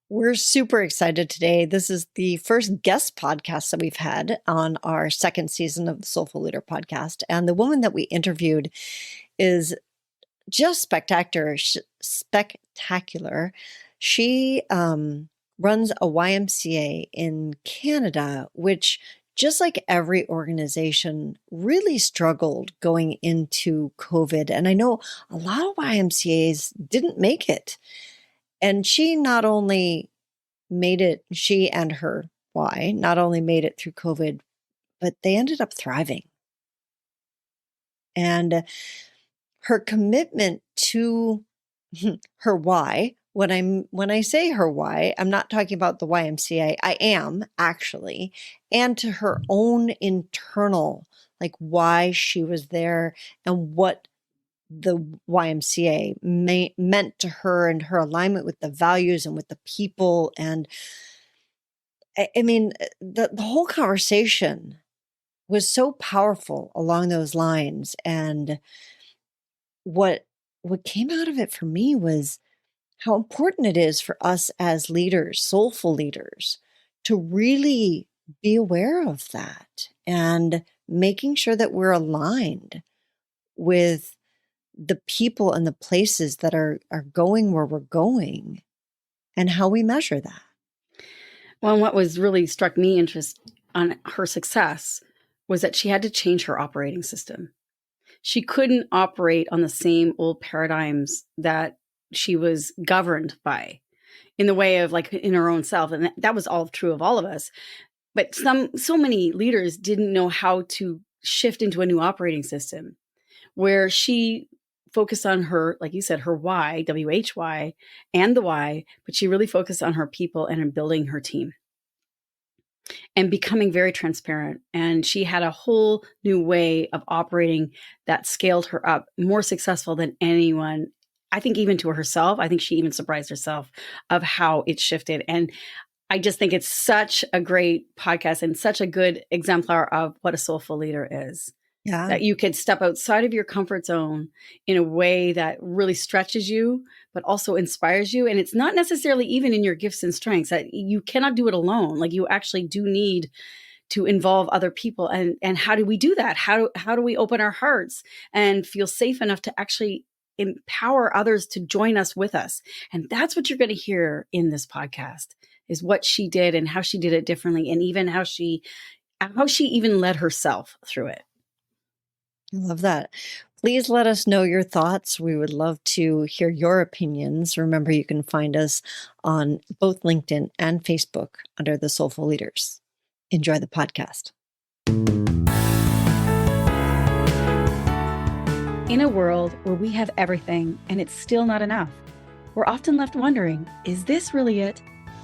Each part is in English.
We're super excited today. This is the first guest podcast that we've had on our second season of the Soulful Leader podcast. And the woman that we interviewed is just spectacular. She runs a YMCA in Canada, which, just like every organization, really struggled going into COVID. And I know a lot of YMCAs didn't make it. And she not only made it, she and her Y not only made it through COVID, but they ended up thriving. And her commitment to her why, when I say her why, I'm not talking about the YMCA. I am actually, and to her own internal, like why she was there and what the YMCA meant to her and her alignment with the values and with the people. And I mean, the whole conversation was so powerful along those lines. And what came out of it for me was how important it is for us as leaders, soulful leaders, to really be aware of that and making sure that we're aligned with the people and the places that are going where we're going and how we measure that. Well, and what was really struck me interest on her success was that she had to change her operating system. She couldn't operate on the same old paradigms that she was governed by in the way of like in her own self. And that was all true of all of us. But so many leaders didn't know how to shift into a new operating system where she focused on her, like you said, her why, WHY, and the why, but she really focused on her people and in building her team and becoming very transparent. And she had a whole new way of operating that scaled her up, more successful than anyone. I think even to herself, I think she even surprised herself of how it shifted. And I just think it's such a great podcast and such a good exemplar of what a soulful leader is. Yeah. That you could step outside of your comfort zone in a way that really stretches you, but also inspires you. And it's not necessarily even in your gifts and strengths that you cannot do it alone. Like you actually do need to involve other people. And how do we do that? How do we open our hearts and feel safe enough to actually empower others to join us with us? And that's what you're going to hear in this podcast is what she did and how she did it differently. And even how she even led herself through it. I love that. Please let us know your thoughts. We would love to hear your opinions. Remember, you can find us on both LinkedIn and Facebook under the Soulful Leaders. Enjoy the podcast. In a world where we have everything and it's still not enough, we're often left wondering, is this really it?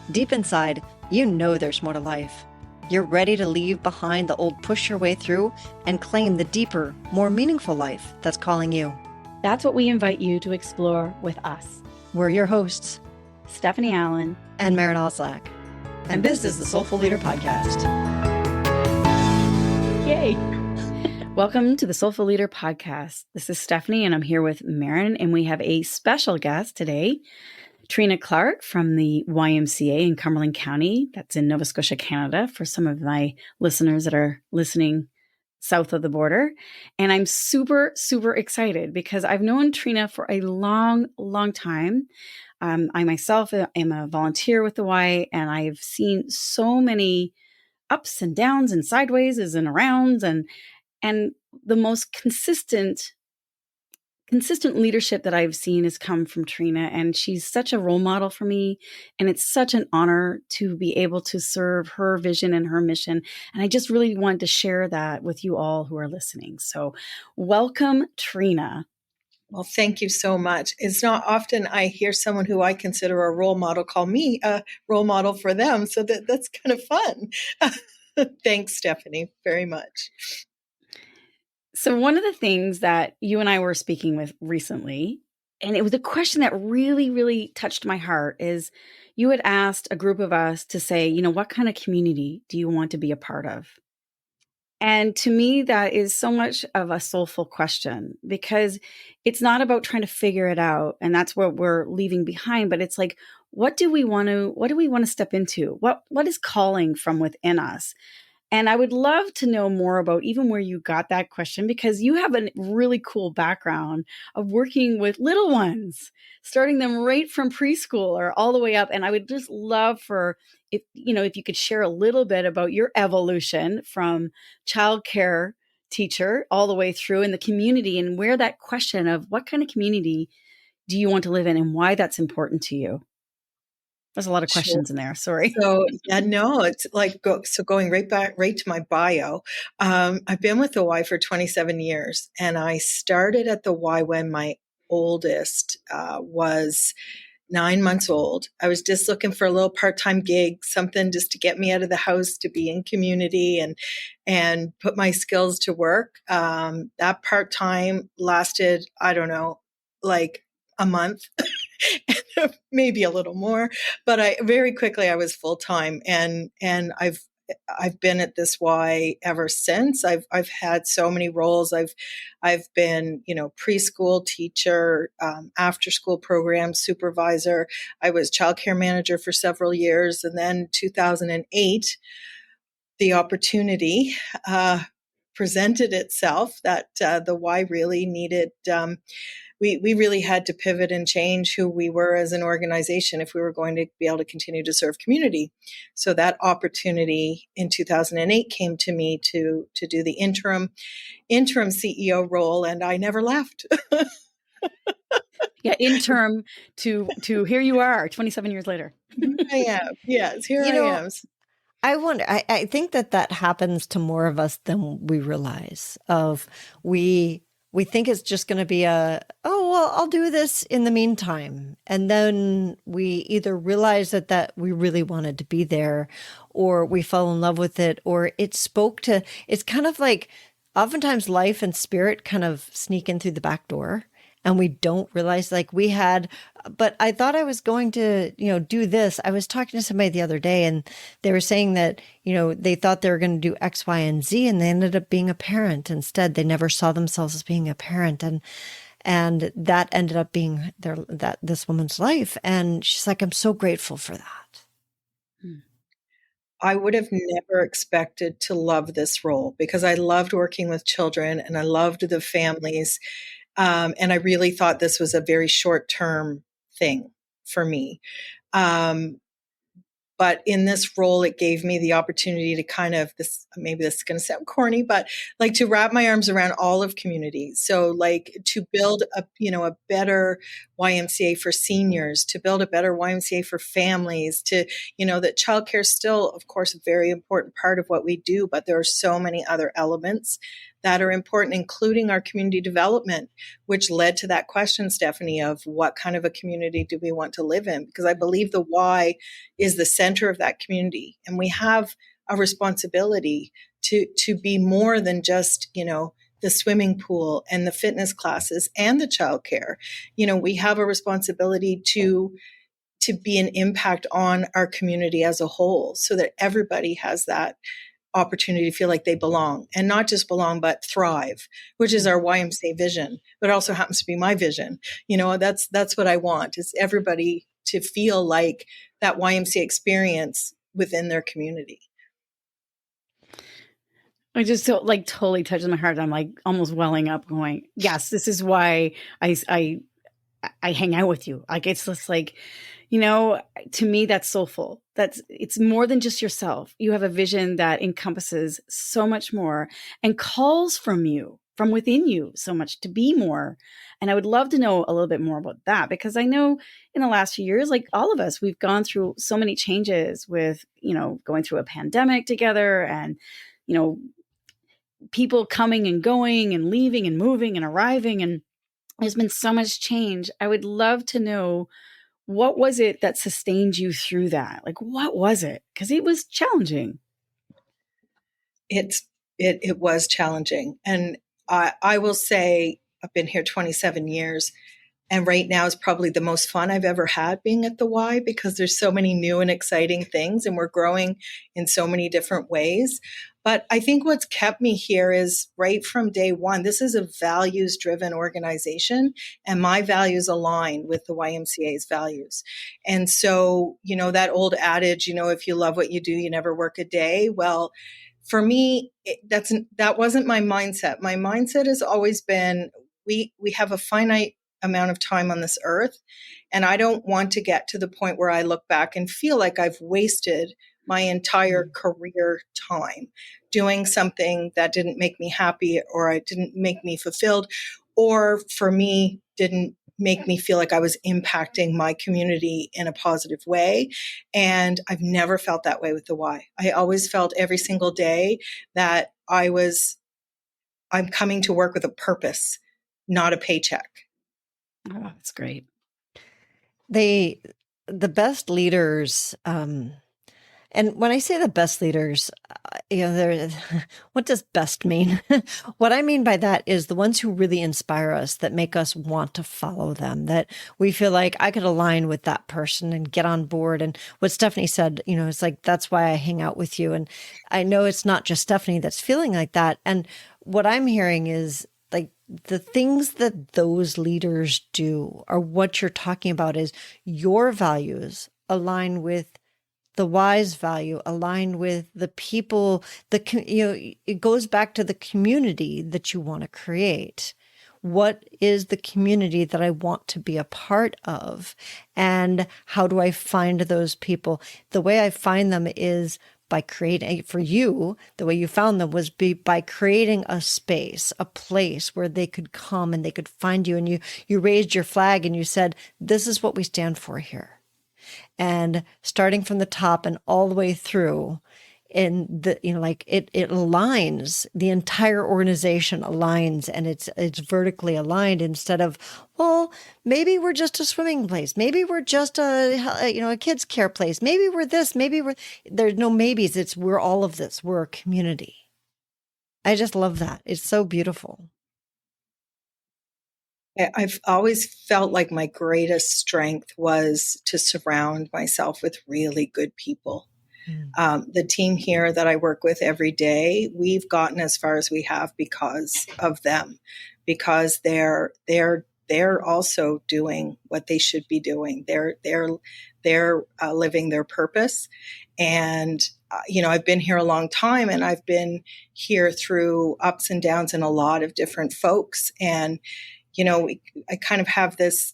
Deep inside, you know there's more to life. You're ready to leave behind the old push your way through and claim the deeper, more meaningful life that's calling you. That's what we invite you to explore with us. We're your hosts, Stephanie Allen and Maren Oslak. And this is the Soulful Leader Podcast. Yay! Welcome to the Soulful Leader Podcast. This is Stephanie and I'm here with Maren, and we have a special guest today, Trina Clarke from the YMCA in Cumberland County. That's in Nova Scotia, Canada, for some of my listeners that are listening south of the border. And I'm super, super excited because I've known Trina for a long, long time. I myself am a volunteer with the Y, and I've seen so many ups and downs and sideways and arounds, and the most consistent leadership that I've seen has come from Trina, and she's such a role model for me. And it's such an honor to be able to serve her vision and her mission. And I just really wanted to share that with you all who are listening. So welcome, Trina. Well, thank you so much. It's not often I hear someone who I consider a role model call me a role model for them. So that's kind of fun. Thanks, Stephanie, very much. So one of the things that you and I were speaking with recently, and it was a question that really, really touched my heart, is you had asked a group of us to say, what kind of community do you want to be a part of? And to me, that is so much of a soulful question, because it's not about trying to figure it out. And that's what we're leaving behind. But it's like, what do we want to step into? What is calling from within us? And I would love to know more about even where you got that question, because you have a really cool background of working with little ones, starting them right from preschool or all the way up. And I would just love for if you could share a little bit about your evolution from childcare teacher all the way through in the community, and where that question of what kind of community do you want to live in and why that's important to you. There's a lot of questions in there. Sorry. So no, it's like going right to my bio. I've been with the Y for 27 years, and I started at the Y when my oldest was 9 months old. I was just looking for a little part-time gig, something just to get me out of the house, to be in community and put my skills to work. That part-time lasted, I don't know, like a month. Maybe a little more, but I very quickly I was full time, and I've been at this Y ever since. I've had so many roles. I've been preschool teacher, after school program supervisor. I was childcare manager for several years, and then 2008, the opportunity presented itself that the Y really needed. We really had to pivot and change who we were as an organization if we were going to be able to continue to serve community. So that opportunity in 2008 came to me to do the interim CEO role, and I never left. Yeah, interim to here you are 27 years later. I am. Yes, here I am. I wonder, I think that happens to more of us than we realize. We think it's just going to be I'll do this in the meantime. And then we either realize that we really wanted to be there, or we fell in love with it, or it's kind of like oftentimes life and spirit kind of sneak in through the back door. And we don't realize but I thought I was going to, do this. I was talking to somebody the other day, and they were saying that, they thought they were going to do X, Y, and Z, and they ended up being a parent instead. They never saw themselves as being a parent. And that ended up being this woman's life. And she's like, I'm so grateful for that. I would have never expected to love this role, because I loved working with children and I loved the families. And I really thought this was a very short-term thing for me. But in this role, it gave me the opportunity to maybe this is going to sound corny, but like to wrap my arms around all of community. So like to build a better YMCA for seniors, to build a better YMCA for families, that childcare is still, of course, a very important part of what we do, but there are so many other elements that are important, including our community development, which led to that question, Stephanie, of what kind of a community do we want to live in? Because I believe the Y is the center of that community. And we have a responsibility to be more than just, the swimming pool and the fitness classes and the childcare. We have a responsibility to be an impact on our community as a whole, so that everybody has that opportunity to feel like they belong, and not just belong, but thrive, which is our YMCA vision, but also happens to be my vision. That's what I want, is everybody to feel like that YMCA experience within their community. I just feel like totally touches my heart. I'm like almost welling up going, yes, this is why I hang out with you. Like, it's just like, to me, that's soulful. It's more than just yourself. You have a vision that encompasses so much more and calls from within you so much to be more. And I would love to know a little bit more about that, because I know in the last few years, like all of us, we've gone through so many changes with, going through a pandemic together, and, people coming and going and leaving and moving and arriving. And there's been so much change. I would love to know, what was it that sustained you through that? Like, what was it? Because it was challenging. It was challenging. And I will say, I've been here 27 years, And right now is probably the most fun I've ever had being at the Y, because there's so many new and exciting things and we're growing in so many different ways. But I think what's kept me here is right from day one, this is a values driven organization, and my values align with the YMCA's values. And so, that old adage, if you love what you do, you never work a day. Well, for me, that wasn't my mindset. My mindset has always been, we have a finite amount of time on this earth. And I don't want to get to the point where I look back and feel like I've wasted my entire career time doing something that didn't make me happy, or it didn't make me fulfilled, or for me, didn't make me feel like I was impacting my community in a positive way. And I've never felt that way with the Y. I always felt every single day that I'm coming to work with a purpose, not a paycheck. Oh, that's great. The best leaders, and when I say the best leaders, what does best mean? What I mean by that is the ones who really inspire us, that make us want to follow them, that we feel like I could align with that person and get on board. And what Stephanie said, it's like, that's why I hang out with you. And I know it's not just Stephanie that's feeling like that. And what I'm hearing is, like, the things that those leaders do, or what you're talking about, is your values align with the Y's value, aligned with the people, it goes back to the community that you want to create. What is the community that I want to be a part of? And how do I find those people? The way I find them is by creating, for you, the way you found them was by creating a space, a place where they could come and they could find you. And you raised your flag and you said, this is what we stand for here. And starting from the top and all the way through, and it aligns, the entire organization aligns, and it's vertically aligned, instead of, well, maybe we're just a swimming place, maybe we're just a kids care place, maybe we're this, there's no maybes. We're all of this. We're a community. I just love that. It's so beautiful. I've always felt like my greatest strength was to surround myself with really good people. The team here that I work with every day, we've gotten as far as we have because of them, because they're also doing what they should be doing. They're living their purpose. And I've been here a long time, and I've been here through ups and downs and a lot of different folks. And I kind of have this,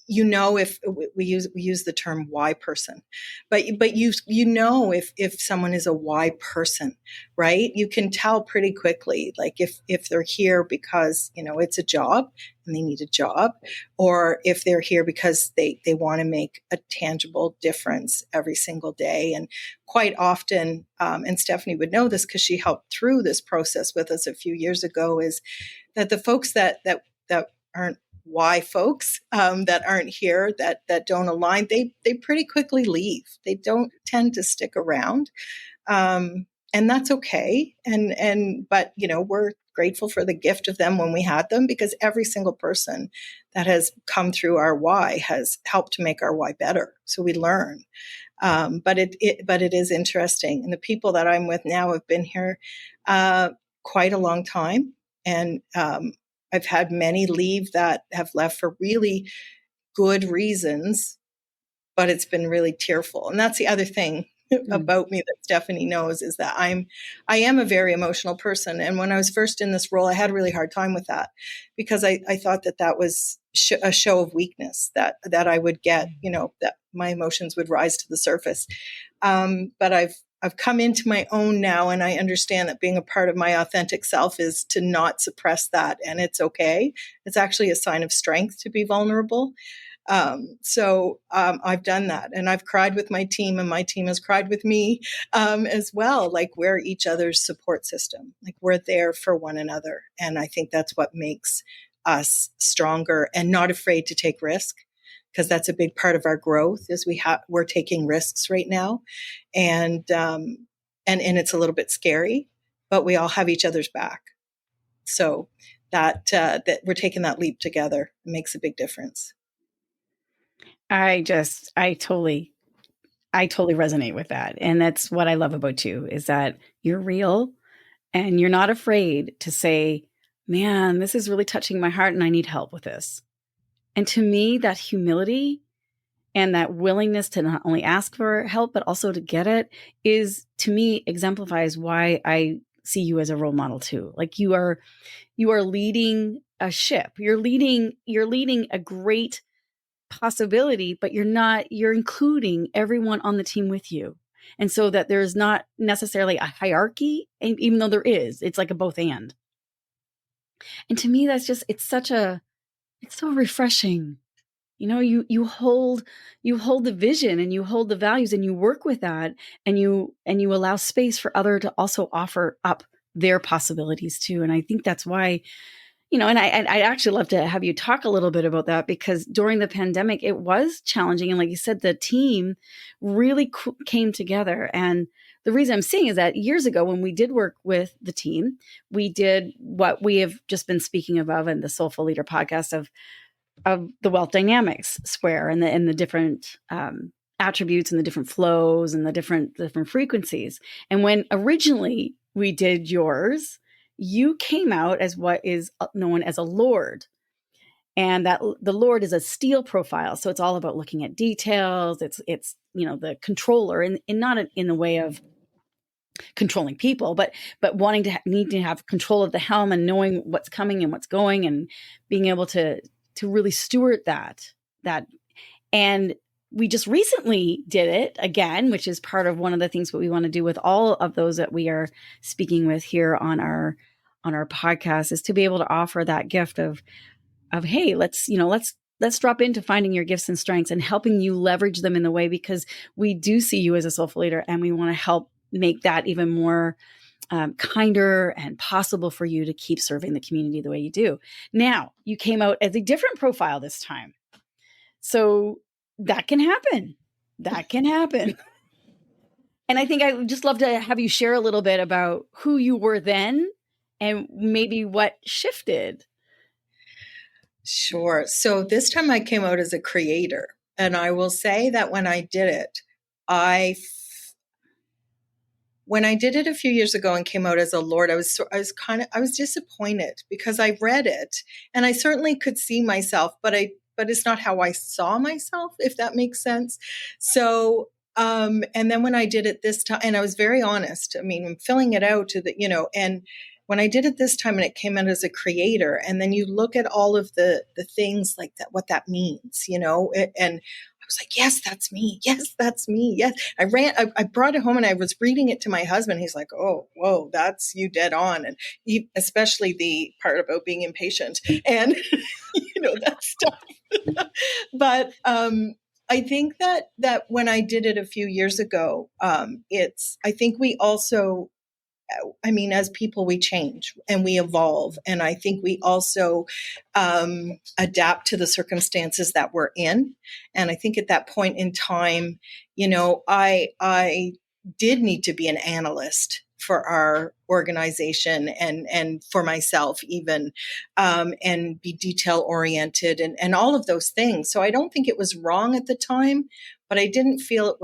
if we use the term Y person, but if someone is a Y person, right? You can tell pretty quickly, like if they're here because, it's a job and they need a job, or if they're here because they want to make a tangible difference every single day. And quite often, and Stephanie would know this because she helped through this process with us a few years ago, is that the folks that aren't Y folks, that aren't here, that don't align, they pretty quickly leave. They don't tend to stick around. And that's okay. But we're grateful for the gift of them when we had them, because every single person that has come through our Y has helped to make our Y better. So we learn. But it is interesting. And the people that I'm with now have been here quite a long time. And I've had many leave that have left for really good reasons, but it's been really tearful. And that's the other thing about me that Stephanie knows, is that I am a very emotional person. And when I was first in this role, I had a really hard time with that, because I thought that was a show of weakness, that I would get, that my emotions would rise to the surface. But I've come into my own now, and I understand that being a part of my authentic self is to not suppress that. And it's okay. It's actually a sign of strength to be vulnerable. So I've done that, and I've cried with my team, and my team has cried with me as well. Like, we're each other's support system. Like, we're there for one another. And I think that's what makes us stronger and not afraid to take risk, because that's a big part of our growth, is we're taking risks right now. And it's a little bit scary, but we all have each other's back. So that we're taking that leap together. It makes a big difference. I totally resonate with that. And that's what I love about you, is that you're real and you're not afraid to say, man, this is really touching my heart and I need help with this. And to me, that humility and that willingness to not only ask for help, but also to get it is, to me, exemplifies why I see you as a role model too. Like you are leading a ship. You're leading a great possibility, but you're including everyone on the team with you. And so that there's not necessarily a hierarchy, even though there is, it's like a both and. And to me, that's just, it's so refreshing. You know, you hold the vision and you hold the values and you work with that and you allow space for other to also offer up their possibilities too. And I think that's why, you know, and I'd actually love to have you talk a little bit about that, because during the pandemic, it was challenging. And like you said, the team really came together. And the reason I'm saying is that years ago, when we did work with the team, we did what we have just been speaking about in the Soulful Leader podcast of the wealth dynamics square and the different attributes and the different flows and the different frequencies. And when originally we did yours, you came out as what is known as a Lord. And that the Lord is a steel profile. So it's all about looking at details. It's the controller, and not in the way of controlling people, but wanting to need to have control of the helm and knowing what's coming and what's going and being able to really steward that. And we just recently did it again, which is part of one of the things that we want to do with all of those that we are speaking with here on our podcast, is to be able to offer that gift of hey, let's drop into finding your gifts and strengths and helping you leverage them in the way, because we do see you as a soulful leader and we want to help make that even more kinder and possible for you to keep serving the community the way you do. Now, you came out as a different profile this time. So that can happen. And I think I would just love to have you share a little bit about who you were then and maybe what shifted. Sure. So this time I came out as a creator. And I will say that when I did it, when I did it a few years ago and came out as a Lord, I was disappointed, because I read it and I certainly could see myself, but it's not how I saw myself, if that makes sense. So, and then when I did it this time, and I was very honest, I mean, I'm filling it out and when I did it this time and it came out as a creator, and then you look at all of the things like that, what that means, and I was like, yes, that's me. Yes, that's me. Yes. I brought it home and I was reading it to my husband. He's like, oh, whoa, that's you dead on. And especially the part about being impatient and, that stuff. But I think that when I did it a few years ago, I think we also, as people, we change and we evolve. And I think we also adapt to the circumstances that we're in. And I think at that point in time, I did need to be an analyst for our organization and for myself even, and be detail oriented and all of those things. So I don't think it was wrong at the time, but I didn't feel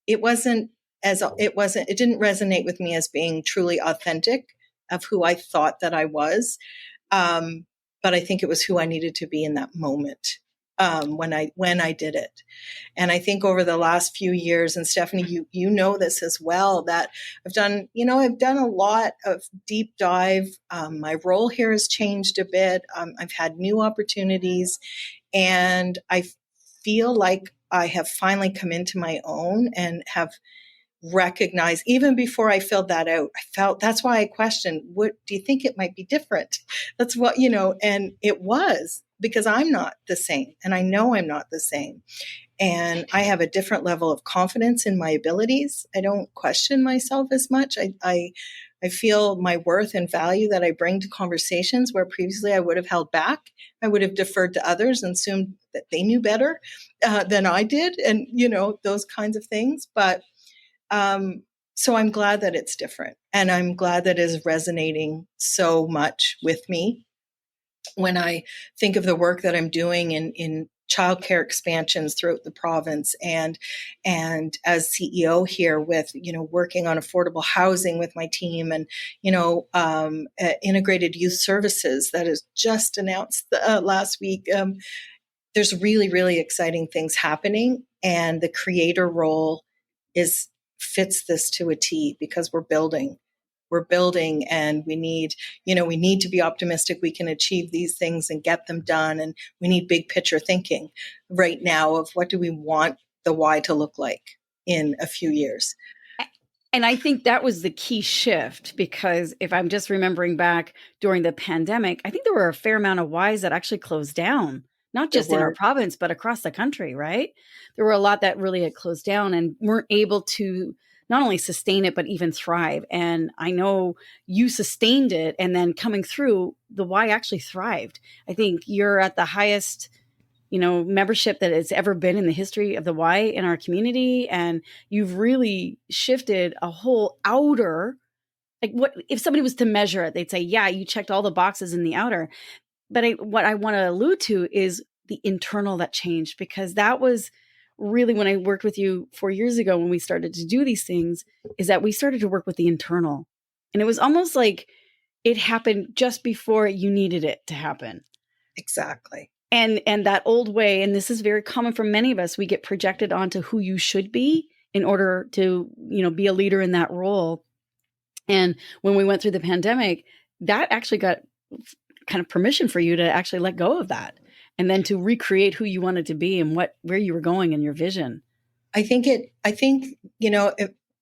it didn't resonate with me as being truly authentic of who I thought that I was. But I think it was who I needed to be in that moment, when I did it. And I think over the last few years, and Stephanie, you know this as well, that I've done a lot of deep dive. My role here has changed a bit. I've had new opportunities, and I feel like I have finally come into my own and have recognize, even before I filled that out, that's why I questioned, what do you think it might be different? That's what, and it was, because I'm not the same. And I know I'm not the same. And I have a different level of confidence in my abilities. I don't question myself as much. I feel my worth and value that I bring to conversations where previously I would have held back. I would have deferred to others and assumed that they knew better than I did. And, those kinds of things. But So I'm glad that it's different, and I'm glad that it is resonating so much with me. When I think of the work that I'm doing in childcare expansions throughout the province, and as CEO here with, working on affordable housing with my team, and integrated youth services that is just announced last week. There's really, really exciting things happening, and the creator role fits this to a T, because we're building, and we need to be optimistic we can achieve these things and get them done. And we need big picture thinking right now of what do we want the why to look like in a few years. And I think that was the key shift, because if I'm just remembering back during the pandemic, I think there were a fair amount of Ys that actually closed down, not just in our province, but across the country, right? There were a lot that really had closed down and weren't able to not only sustain it, but even thrive. And I know you sustained it, and then coming through, the Y actually thrived. I think you're at the highest, membership that has ever been in the history of the Y in our community. And you've really shifted a whole outer, like, what if somebody was to measure it, they'd say, yeah, you checked all the boxes in the outer. But what I want to allude to is the internal that changed, because that was really when I worked with you 4 years ago, when we started to do these things, is that we started to work with the internal. And it was almost like it happened just before you needed it to happen. Exactly. And that old way, and this is very common for many of us, we get projected onto who you should be in order to, be a leader in that role. And when we went through the pandemic, that actually got kind of permission for you to actually let go of that, and then to recreate who you wanted to be and where you were going in your vision. I think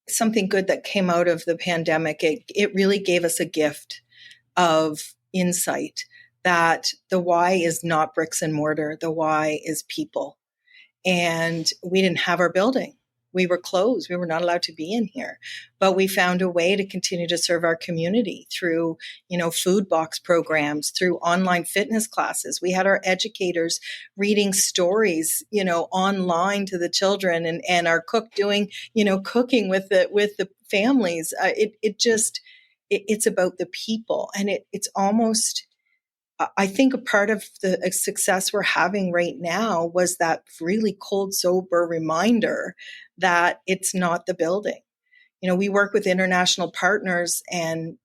something good that came out of the pandemic, it really gave us a gift of insight that the Y is not bricks and mortar. The Y is people. And we didn't have our building. We were closed. We were not allowed to be in here, but we found a way to continue to serve our community through, food box programs, through online fitness classes. We had our educators reading stories, online to the children, and our cook doing, cooking with the families. It's about the people, and it's almost, I think a part of the success we're having right now was that really cold, sober reminder that it's not the building. We work with international partners, and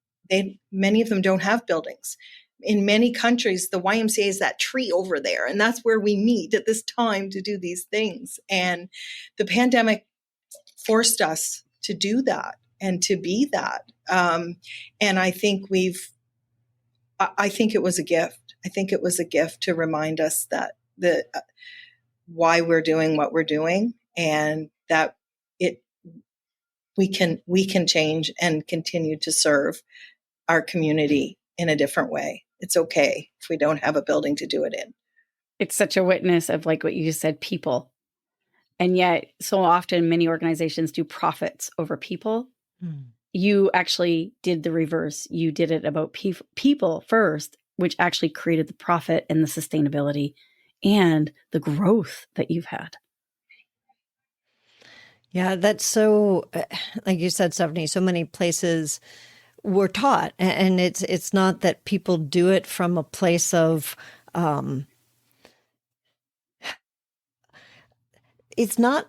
many of them don't have buildings. In many countries, the YMCA is that tree over there, and that's where we meet at this time to do these things. And the pandemic forced us to do that and to be that. And I think I think it was a gift. I think it was a gift to remind us that why we're doing what we're doing, and that we can change and continue to serve our community in a different way. It's okay if we don't have a building to do it in. It's such a witness of, like what you just said, people. And yet so often many organizations do profits over people. You actually did the reverse. You did it about people first, which actually created the profit and the sustainability and the growth that you've had. Yeah, that's so, like you said, Stephanie, so many places we're taught, and it's not that people do it from a place of, it's not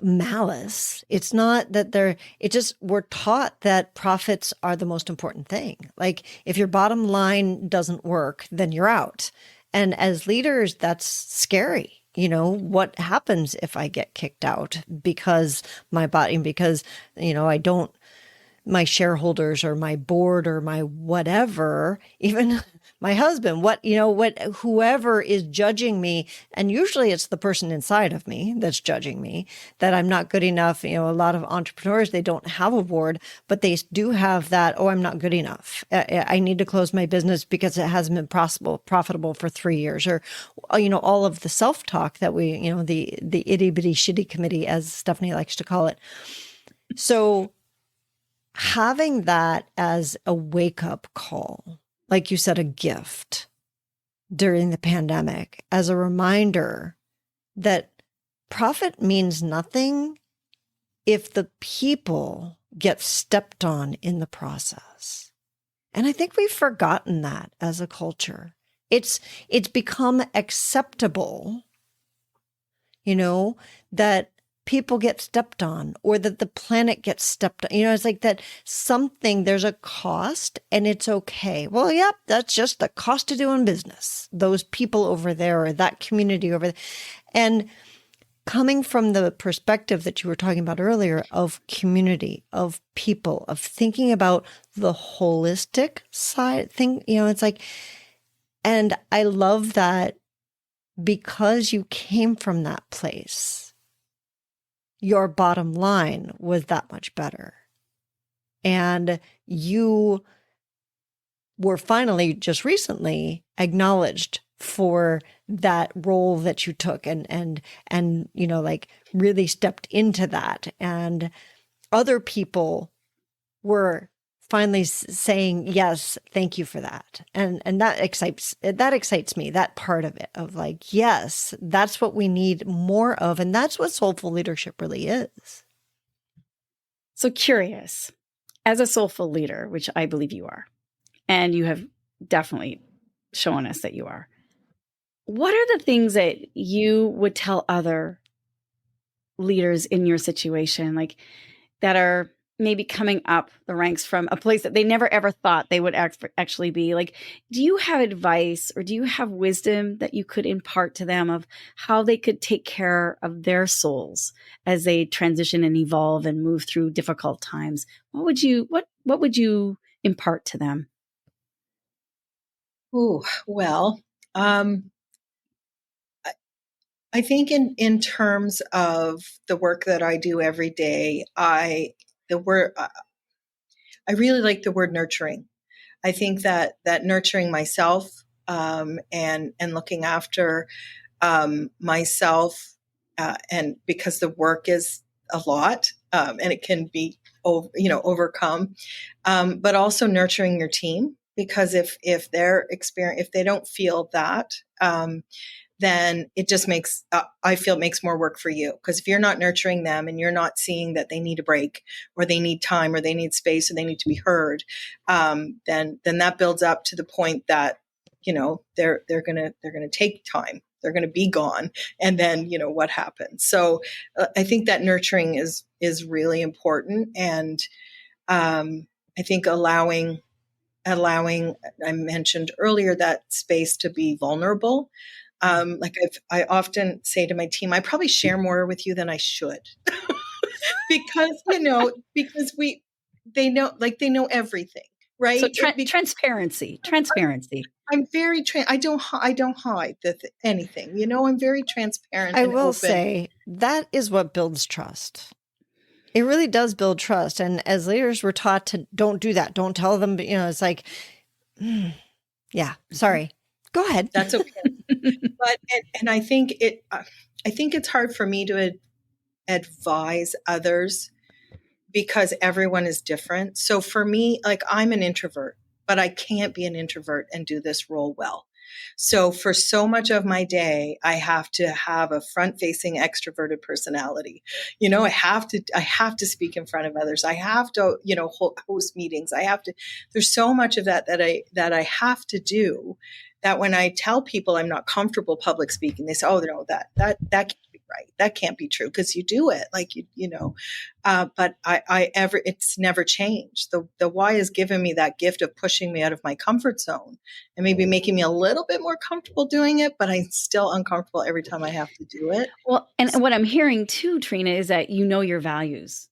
malice. It's not that we're taught that profits are the most important thing. Like, if your bottom line doesn't work, then you're out. And as leaders, that's scary. What happens if I get kicked out because my shareholders or my board or my whatever, even my husband, whoever is judging me. And usually it's the person inside of me that's judging me, that I'm not good enough. A lot of entrepreneurs, they don't have a board, but they do have that, I'm not good enough. I need to close my business because it hasn't been profitable for 3 years, or, all of the self-talk that we, the itty bitty shitty committee, as Stephanie likes to call it. So having that as a wake-up call, like you said, a gift during the pandemic, as a reminder that profit means nothing if the people get stepped on in the process. And I think we've forgotten that as a culture. It's become acceptable, that people get stepped on or that the planet gets stepped on. It's like that there's a cost and it's okay. Well, yep, that's just the cost of doing business. Those people over there or that community over there. And coming from the perspective that you were talking about earlier of community, of people, of thinking about the holistic side thing, it's like, and I love that because you came from that place, your bottom line was that much better. And you were finally just recently acknowledged for that role that you took and like really stepped into that. And other people were finally saying, yes, thank you for that. And that excites me, that part of it of like, yes, that's what we need more of. And that's what soulful leadership really is. So curious, as a soulful leader, which I believe you are, and you have definitely shown us that you are, what are the things that you would tell other leaders in your situation, like that are maybe coming up the ranks from a place that they never ever thought they would actually be? Like, do you have advice or do you have wisdom that you could impart to them of how they could take care of their souls as they transition and evolve and move through difficult times? What would you impart to them? Oh, well, I think in terms of the work that I do every day, I really like the word nurturing. I think that nurturing myself and looking after myself, and because the work is a lot and it can be overcome, but also nurturing your team, because if they don't feel that, then it just makes, I feel it makes more work for you. Because if you're not nurturing them and you're not seeing that they need a break or they need time or they need space or they need to be heard, then that builds up to the point that, they're going to take time. They're going to be gone. And then, what happens? So I think that nurturing is really important. And I think allowing, I mentioned earlier, that space to be vulnerable. Like I often say to my team, I probably share more with you than I should because they know everything, right? So transparency. I'm very, I don't hide anything, I'm very transparent. I and will open. say that is what builds trust. It really does build trust. And as leaders, we're taught to don't do that. Don't tell them, it's like, yeah, sorry. Go ahead. That's okay. But and I think it's hard for me to advise others because everyone is different. So for me, like, I'm an introvert, but I can't be an introvert and do this role well. So for so much of my day, I have to have a front-facing extroverted personality. I have to speak in front of others. I have to, host meetings. There's so much of that I have to do, that when I tell people I'm not comfortable public speaking, they say, "Oh, no, that can't be right. That can't be true because you do it." Like but it's never changed. The why has given me that gift of pushing me out of my comfort zone and maybe making me a little bit more comfortable doing it, but I'm still uncomfortable every time I have to do it. Well, and what I'm hearing too, Trina, is that your values.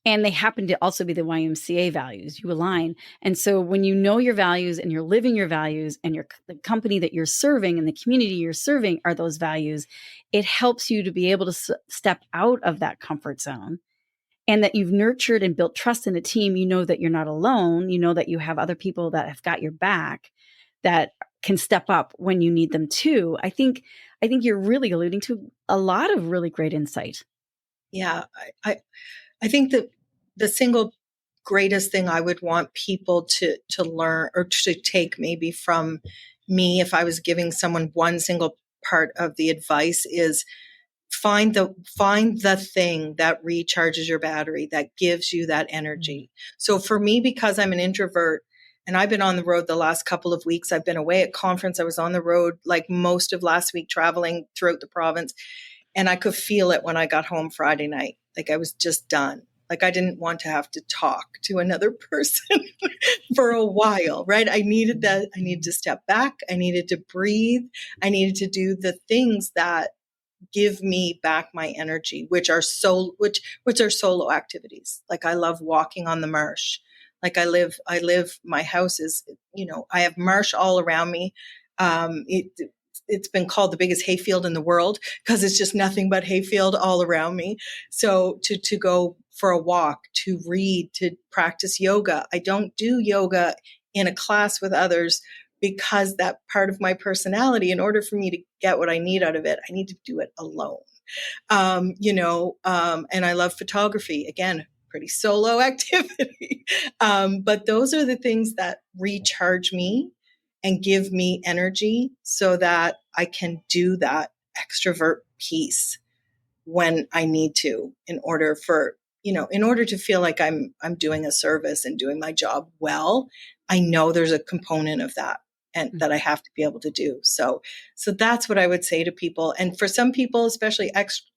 And they happen to also be the YMCA values. You align. And so when you know your values and you're living your values and the company that you're serving and the community you're serving are those values, it helps you to be able to step out of that comfort zone, and that you've nurtured and built trust in the team. You know that you're not alone. You know that you have other people that have got your back that can step up when you need them too. I think you're really alluding to a lot of really great insight. Yeah. I think that the single greatest thing I would want people to learn or to take maybe from me, if I was giving someone one single part of the advice, is find the thing that recharges your battery, that gives you that energy. So for me, because I'm an introvert and I've been on the road the last couple of weeks, I've been away at conference. I was on the road like most of last week, traveling throughout the province. And I could feel it when I got home Friday night. Like I was just done. Like I didn't want to have to talk to another person for a while, right? I needed that. I needed to step back. I needed to breathe. I needed to do the things that give me back my energy, which are solo activities. Like I love walking on the marsh. Like my house is, I have marsh all around me. It's been called the biggest hayfield in the world because it's just nothing but hayfield all around me. So to go for a walk, to read, to practice yoga. I don't do yoga in a class with others because that part of my personality, in order for me to get what I need out of it, I need to do it alone. And I love photography. Again, pretty solo activity. But those are the things that recharge me and give me energy so that I can do that extrovert piece when I need to, in order to feel like I'm doing a service and doing my job well. I know there's a component of that and that I have to be able to do. So that's what I would say to people. And for some people, especially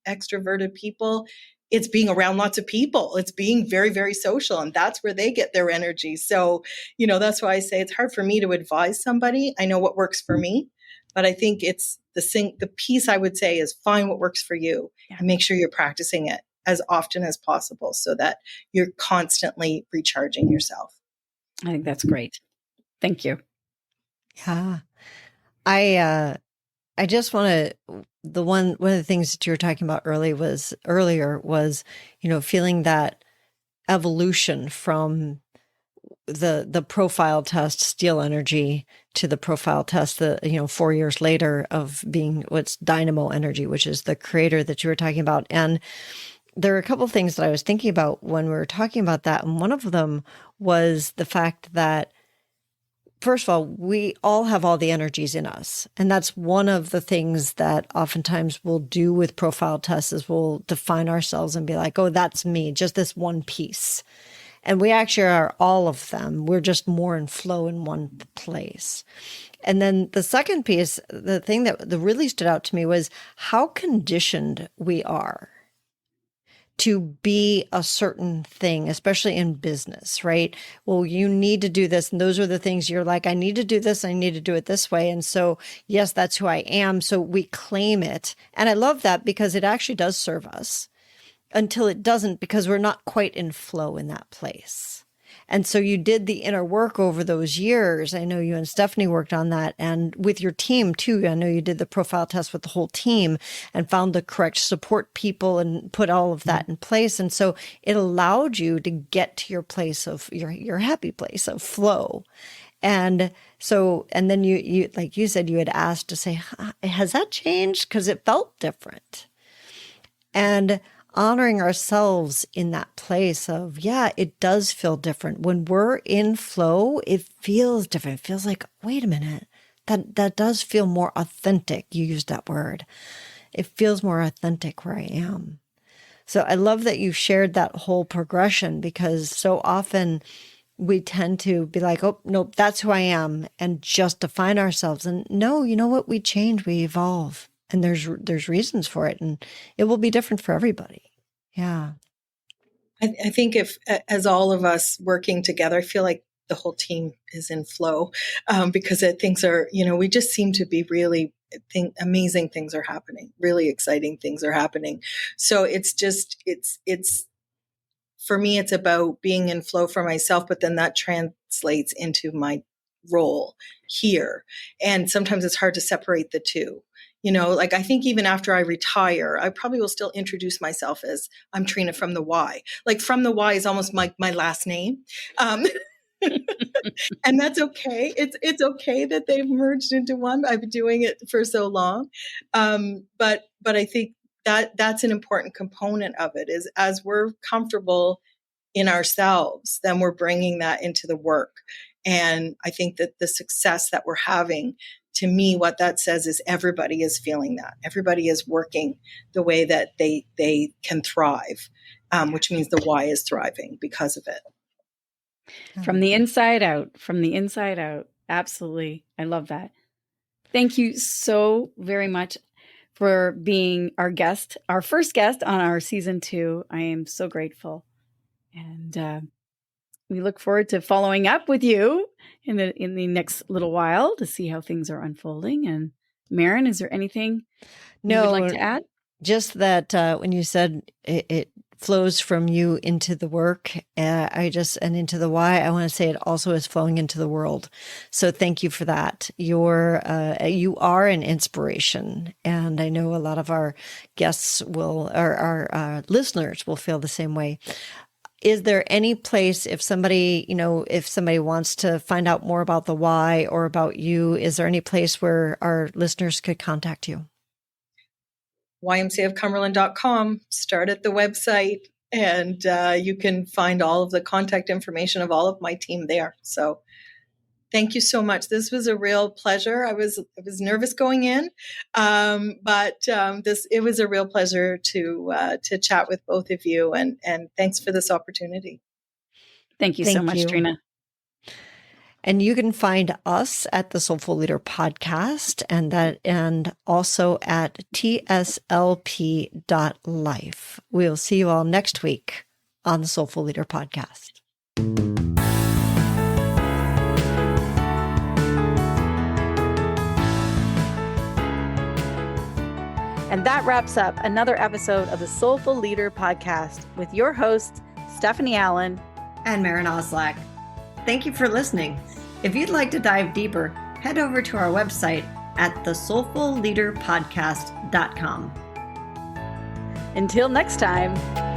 extroverted people, it's being around lots of people. It's being very, very social, and that's where they get their energy. So, that's why I say it's hard for me to advise somebody. I know what works for me, but I think it's the piece I would say is find what works for you and make sure you're practicing it as often as possible so that you're constantly recharging yourself. I think that's great. Thank you. Yeah. I just want to, one of the things that you were talking about earlier was, feeling that evolution from the profile test Steel Energy to the profile test, 4 years later of being what's Dynamo Energy, which is the creator that you were talking about. And there are a couple of things that I was thinking about when we were talking about that. And one of them was the fact that, first of all, we all have all the energies in us. And that's one of the things that oftentimes we'll do with profile tests is we'll define ourselves and be like, oh, that's me, just this one piece. And we actually are all of them. We're just more in flow in one place. And then the second piece, the thing that really stood out to me was how conditioned we are to be a certain thing, especially in business, right? Well, you need to do this. And those are the things you're like, I need to do this. I need to do it this way. And so, yes, that's who I am. So we claim it. And I love that because it actually does serve us until it doesn't, because we're not quite in flow in that place. And so you did the inner work over those years. I know you and Stephanie worked on that, and with your team too. I know you did the profile test with the whole team and found the correct support people and put all of that in place. And so it allowed you to get to your place of your happy place of flow. And so, and then you, like you said, you had asked to say, has that changed? Because it felt different. And honoring ourselves in that place of, yeah, it does feel different. When we're in flow, it feels different. It feels like, wait a minute, that does feel more authentic. You used that word. It feels more authentic where I am. So I love that you shared that whole progression, because so often we tend to be like, oh, nope, that's who I am, and just define ourselves. And no, you know what? We change, we evolve. And there's reasons for it, and it will be different for everybody. Yeah. I think if, as all of us working together, I feel like the whole team is in flow because things are, we just seem to be really amazing things are happening, really exciting things are happening. So it's for me, it's about being in flow for myself, but then that translates into my role here. And sometimes it's hard to separate the two. Like I think even after I retire, I probably will still introduce myself as I'm Trina from the Y. Like from the Y is almost my last name. And that's okay. It's okay that they've merged into one. I've been doing it for so long. But I think that's an important component of it, is as we're comfortable in ourselves, then we're bringing that into the work. And I think that the success that we're having to me, what that says is everybody is feeling that. Everybody is working the way that they can thrive, which means the why is thriving because of it. From the inside out, from the inside out. Absolutely. I love that. Thank you so very much for being our guest, our first guest on our season 2. I am so grateful. And we look forward to following up with you in the next little while to see how things are unfolding. And Maren, is there anything you would like to add? Just that when you said it flows from you into the work, and into the why, I want to say it also is flowing into the world. So thank you for that. You are an inspiration, and I know a lot of our guests our listeners will feel the same way. Is there any place, if somebody wants to find out more about the why or about you, is there any place where our listeners could contact you? YMCAofCumberland.com. Start at the website, and you can find all of the contact information of all of my team there. So thank you so much. This was a real pleasure. I was nervous going in, but it was a real pleasure to chat with both of you, and thanks for this opportunity. Thank you so much, Trina. And you can find us at the Soulful Leader Podcast and also at tslp.life. We'll see you all next week on the Soulful Leader Podcast. And that wraps up another episode of the Soulful Leader Podcast with your hosts, Stephanie Allen and Maren Oslack. Thank you for listening. If you'd like to dive deeper, head over to our website at thesoulfulleaderpodcast.com. Until next time.